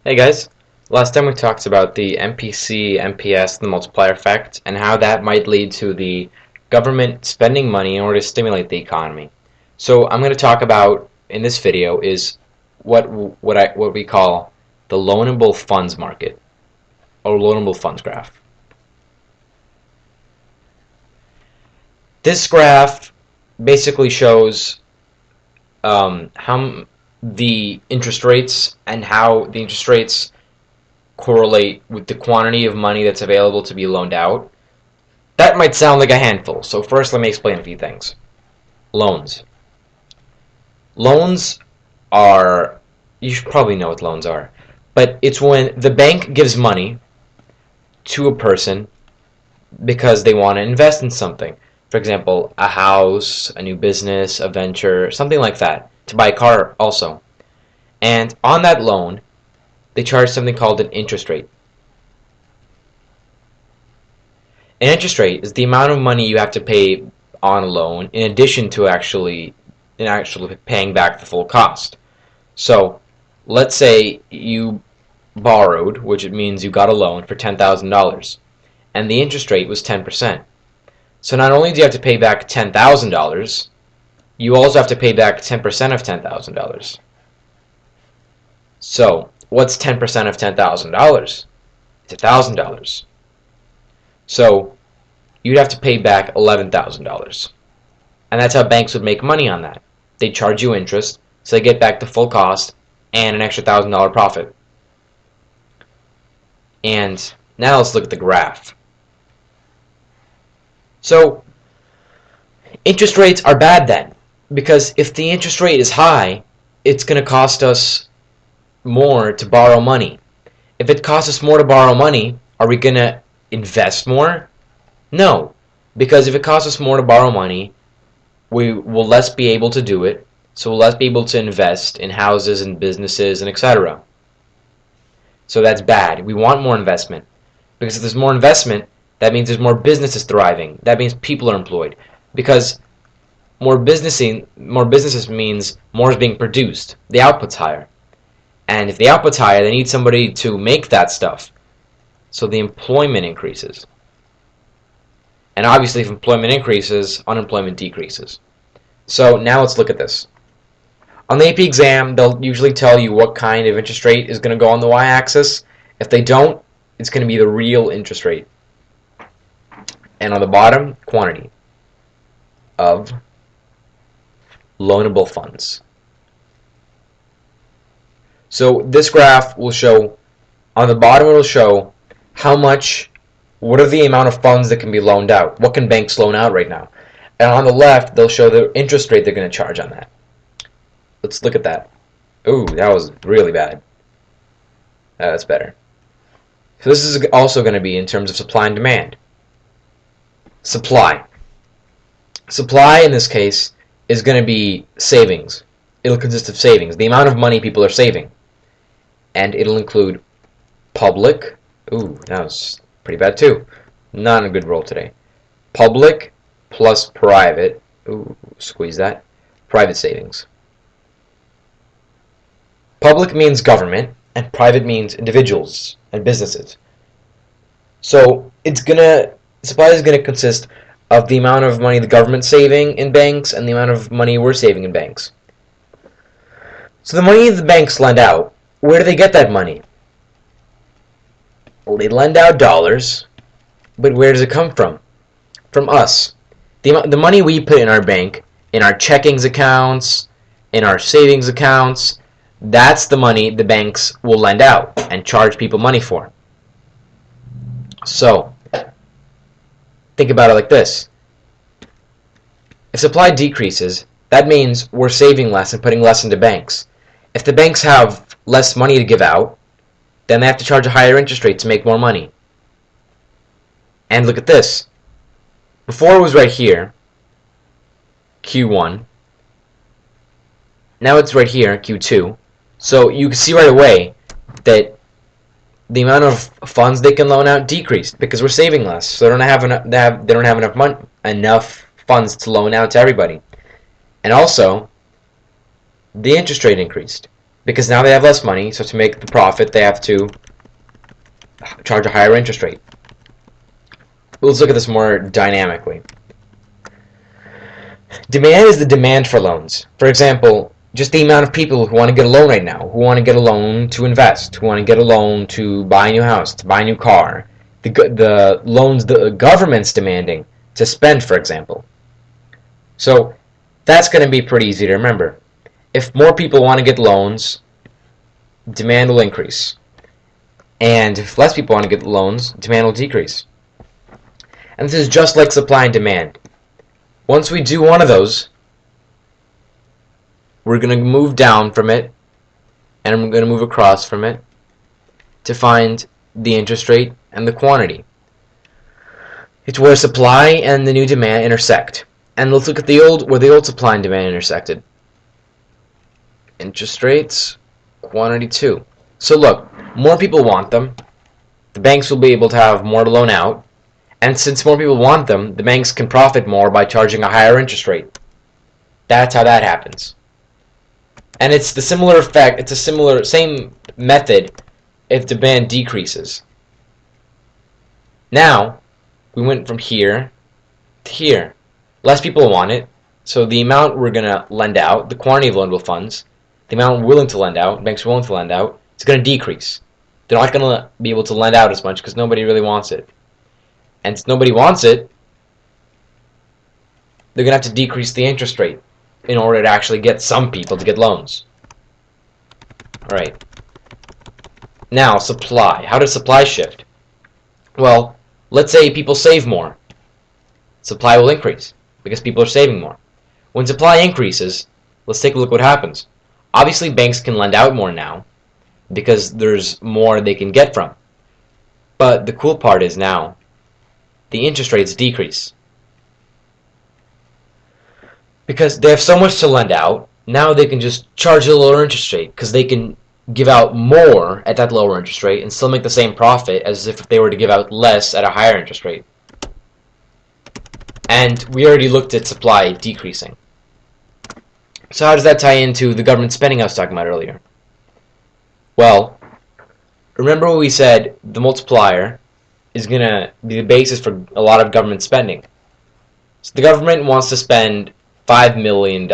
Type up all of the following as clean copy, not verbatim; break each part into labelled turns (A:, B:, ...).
A: Hey guys, last time we talked about the MPC, MPS, the multiplier effect, and how that might lead to the government spending money in order to stimulate the economy. So I'm going to talk about in this video is what we call the loanable funds market or loanable funds graph. This graph basically shows how the interest rates and how the interest rates correlate with the quantity of money that's available to be loaned out. That might sound like a handful, so first let me explain a few things. Loans. Loans are, you should probably know what loans are, but it's when the bank gives money to a person because they want to invest in something. For example, a house, a new business, a venture, something like that, to buy a car also. And on that loan, they charge something called an interest rate. An interest rate is the amount of money you have to pay on a loan in addition to actually paying back the full cost. So, let's say you borrowed, which it means you got a loan for $10,000, and the interest rate was 10%. So not only do you have to pay back $10,000, you also have to pay back 10% of $10,000. So, what's 10% of $10,000? It's $1,000. So, you'd have to pay back $11,000. And that's how banks would make money on that. They charge you interest, so they get back the full cost and an extra $1,000 profit. And now let's look at the graph. So, interest rates are bad then, because if the interest rate is high, it's going to cost us more to borrow money. If it costs us more to borrow money, are we going to invest more? No, because if it costs us more to borrow money, we will less be able to do it, so we'll less be able to invest in houses and businesses and etc. So that's bad. We want more investment, because if there's more investment, that means there's more businesses thriving. That means people are employed, because more businesses means more is being produced. The output's higher. And if the output's higher, they need somebody to make that stuff. So the employment increases. And obviously, if employment increases, unemployment decreases. So now let's look at this. On the AP exam, they'll usually tell you what kind of interest rate is going to go on the y-axis. If they don't, it's going to be the real interest rate. And on the bottom, quantity of loanable funds. So this graph will show, on the bottom it will show what are the amount of funds that can be loaned out? What can banks loan out right now? And on the left, they'll show the interest rate they're going to charge on that. Let's look at that. Ooh, that was really bad. That's better. So this is also going to be in terms of supply and demand. Supply. Supply in this case is going to be savings. It'll consist of savings, the amount of money people are saving. And it'll include public. Ooh, that was pretty bad too. Not a good roll today. Public plus private. Ooh, squeeze that. Private savings. Public means government, and private means individuals and businesses. So supply is gonna consist of the amount of money the government's saving in banks and the amount of money we're saving in banks. So the money the banks lend out, where do they get that money? Well, they lend out dollars, but where does it come from? From us. The money we put in our bank, in our checkings accounts, in our savings accounts, that's the money the banks will lend out and charge people money for. So, think about it like this. If supply decreases, that means we're saving less and putting less into banks. If the banks have less money to give out, then they have to charge a higher interest rate to make more money. And look at this. Before it was right here, Q1. Now it's right here, Q2. So you can see right away that the amount of funds they can loan out decreased because we're saving less. So they don't have enough funds to loan out to everybody. And also, the interest rate increased because now they have less money, so to make the profit, they have to charge a higher interest rate. Let's look at this more dynamically. Demand is the demand for loans. For example, just the amount of people who want to get a loan right now, who want to get a loan to invest, who want to get a loan to buy a new house, to buy a new car, the loans the government's demanding to spend, for example. So that's going to be pretty easy to remember. If more people want to get loans, demand will increase. And if less people want to get loans, demand will decrease. And this is just like supply and demand. Once we do one of those, we're going to move down from it, and I'm going to move across from it to find the interest rate and the quantity. It's where supply and the new demand intersect. And let's look at where the old supply and demand intersected. Interest rates, quantity 2. So look, more people want them. The banks will be able to have more to loan out. And since more people want them, the banks can profit more by charging a higher interest rate. That's how that happens. And it's the similar effect, it's a same method if demand decreases. Now, we went from here to here. Less people want it, so the amount we're going to lend out, the quantity of loanable funds, the amount we're willing to lend out, banks are willing to lend out, it's going to decrease. They're not going to be able to lend out as much because nobody really wants it. And since nobody wants it, they're going to have to decrease the interest rate in order to actually get some people to get loans. Alright. Now, supply. How does supply shift? Well, let's say people save more. Supply will increase because people are saving more. When supply increases, let's take a look at what happens. Obviously, banks can lend out more now because there's more they can get from. But the cool part is now, the interest rates decrease. Because they have so much to lend out, now they can just charge a lower interest rate because they can give out more at that lower interest rate and still make the same profit as if they were to give out less at a higher interest rate. And we already looked at supply decreasing. So how does that tie into the government spending I was talking about earlier? Well, remember what we said, the multiplier is going to be the basis for a lot of government spending. So the government wants to spend $5 million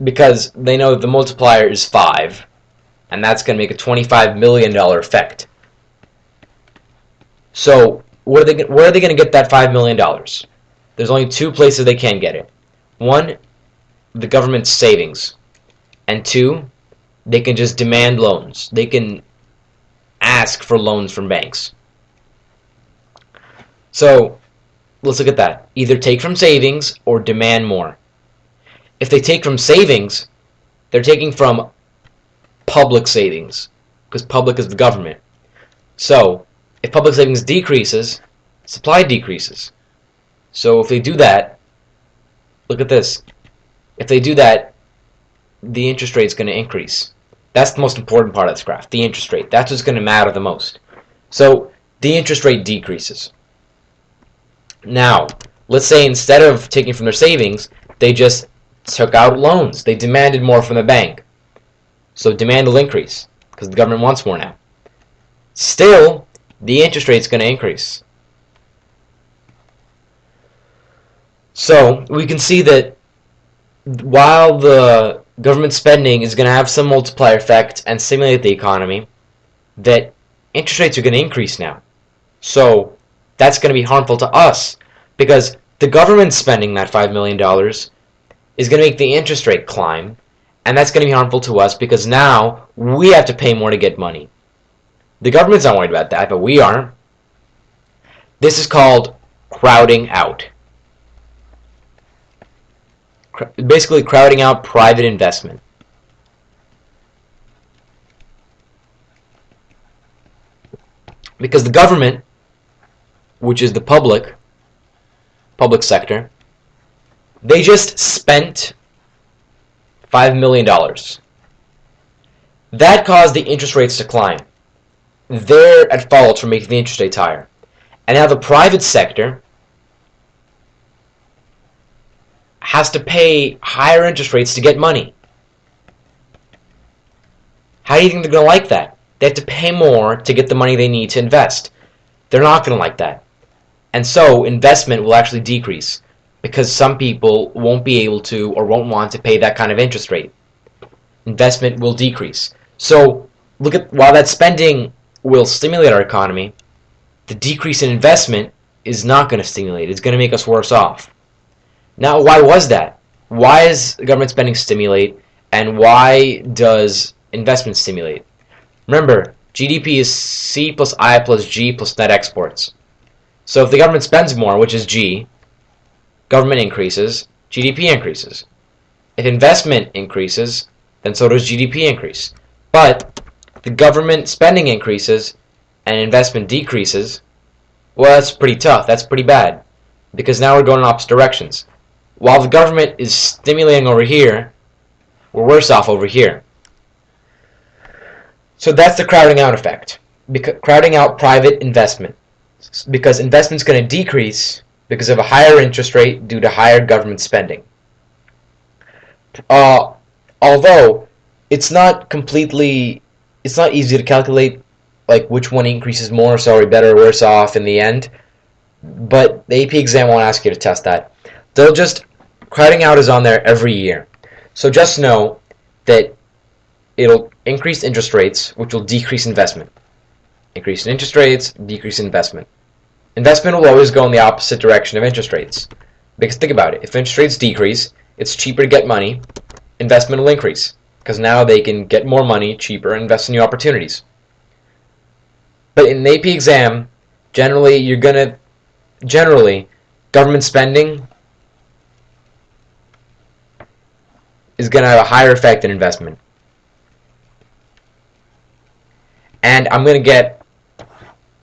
A: because they know the multiplier is 5, and that's going to make a $25 million effect. So where are they going to get that $5 million? There's only 2 places they can get it. 1, the government's savings, and 2, they can just demand loans. They can ask for loans from banks. So let's look at that. Either take from savings or demand more. If they take from savings, they're taking from public savings because public is the government. So if public savings decreases, supply decreases. So if they do that, look at this. If they do that, the interest rate is going to increase. That's the most important part of this graph, the interest rate. That's what's going to matter the most. So the interest rate decreases. Now, let's say instead of taking from their savings, they just took out loans. They demanded more from the bank. So demand will increase because the government wants more now. Still, the interest rate is going to increase. So we can see that while the government spending is going to have some multiplier effect and stimulate the economy, that interest rates are going to increase now. So that's going to be harmful to us because the government spending that $5 million is going to make the interest rate climb, and that's going to be harmful to us because now we have to pay more to get money. The government's not worried about that, but we are. This is called crowding out. Basically crowding out private investment. Because the government, which is the public sector, they just spent $5 million. That caused the interest rates to climb. They're at fault for making the interest rates higher. And now the private sector has to pay higher interest rates to get money. How do you think they're going to like that? They have to pay more to get the money they need to invest. They're not going to like that. And so investment will actually decrease because some people won't be able to or won't want to pay that kind of interest rate. Investment will decrease. So look at while that spending will stimulate our economy, the decrease in investment is not going to stimulate. It's going to make us worse off. Now, why was that? Why does government spending stimulate, and why does investment stimulate? Remember, GDP is C plus I plus G plus net exports. So if the government spends more, which is G, government increases, GDP increases. If investment increases, then so does GDP increase. But the government spending increases and investment decreases, well, that's pretty tough. That's pretty bad. Because now we're going in opposite directions. While the government is stimulating over here, we're worse off over here. So that's the crowding out effect. Crowding out private investment. Because investment's going to decrease because of a higher interest rate due to higher government spending. Although it's not easy to calculate like which one increases more, so are we better or worse off in the end. But the AP exam won't ask you to test that. They'll just, crowding out is on there every year. So just know that it'll increase interest rates, which will decrease investment. Increase in interest rates, decrease in investment. Investment will always go in the opposite direction of interest rates. Because think about it, if interest rates decrease, it's cheaper to get money, investment will increase. Because now they can get more money cheaper and invest in new opportunities. But in the AP exam, generally, government spending is going to have a higher effect than investment. And I'm going to get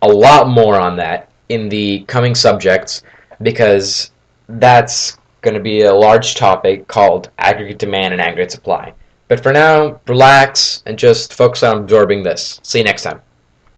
A: a lot more on that in the coming subjects because that's going to be a large topic called aggregate demand and aggregate supply. But for now, relax and just focus on absorbing this. See you next time.